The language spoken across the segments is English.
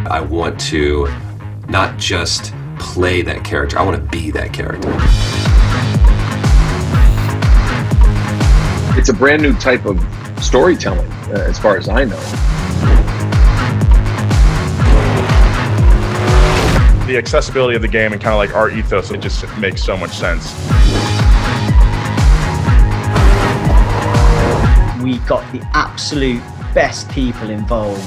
I want to not just play that character, I want to be that character. It's a brand new type of storytelling, as far as I know. The accessibility of the game and kind of like our ethos, it just makes so much sense. We got the absolute best people involved.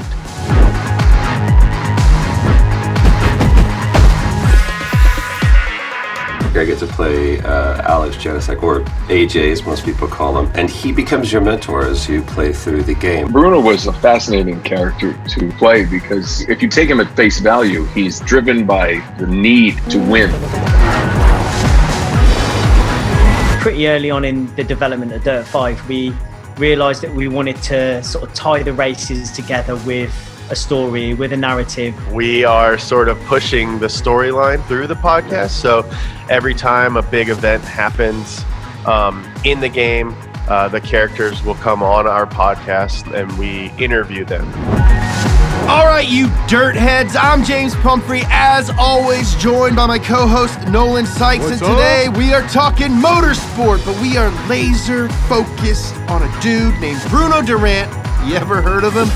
I get to play Alex Janicek, or AJ as most people call him, and he becomes your mentor as you play through the game. Bruno was a fascinating character to play because if you take him at face value, he's driven by the need to win. Pretty early on in the development of Dirt 5, we realised that we wanted to sort of tie the races together with a story, with a narrative. We are sort of pushing the storyline through the podcast, so every time a big event happens in the game, the characters will come on our podcast and we interview them. All right, you dirt heads, I'm James Pumphrey, as always joined by my co-host Nolan Sykes. What's and today we are talking motorsport, but we are laser focused on a dude named Bruno Durant. You ever heard of him?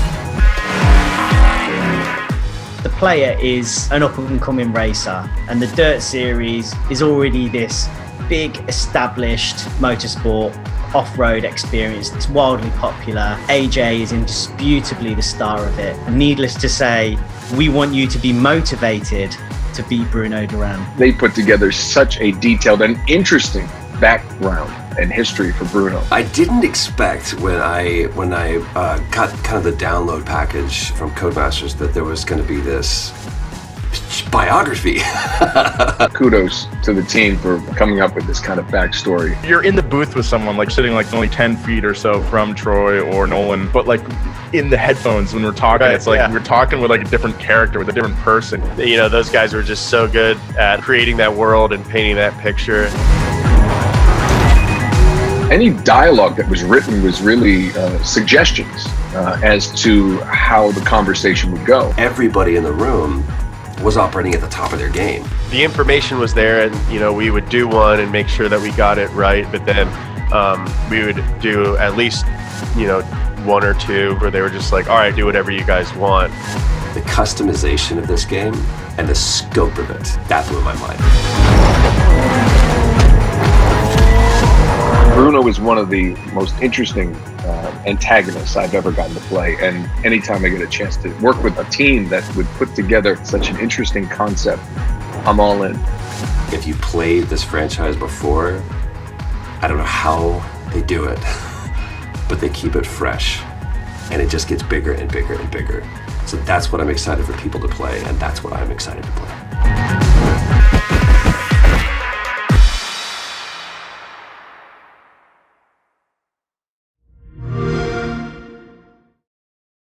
The player is an up-and-coming racer, and the Dirt series is already this big established motorsport off-road experience. It's wildly popular. AJ is indisputably the star of it. And needless to say, we want you to be motivated to beat Bruno Durant. They put together such a detailed and interesting background and history for Bruno. I didn't expect when I got kind of the download package from Codemasters that there was going to be this biography. Kudos to the team for coming up with this kind of backstory. You're in the booth with someone like sitting like only 10 feet or so from Troy or Nolan, but like in the headphones when we're talking, Right, it's like yeah. we're talking with like a different character, with a different person. You know, those guys were just so good at creating that world and painting that picture. Any dialogue that was written was really suggestions as to how the conversation would go. Everybody in the room was operating at the top of their game. The information was there, and you know, we would do one and make sure that we got it right, but then we would do at least, you know, one or two where they were just like, all right, do whatever you guys want. The customization of this game and the scope of it, that blew my mind. Bruno is one of the most interesting antagonists I've ever gotten to play, and anytime I get a chance to work with a team that would put together such an interesting concept, I'm all in. If you played this franchise before, I don't know how they do it, but they keep it fresh, and it just gets bigger and bigger and bigger. So that's what I'm excited for people to play, and that's what I'm excited to play.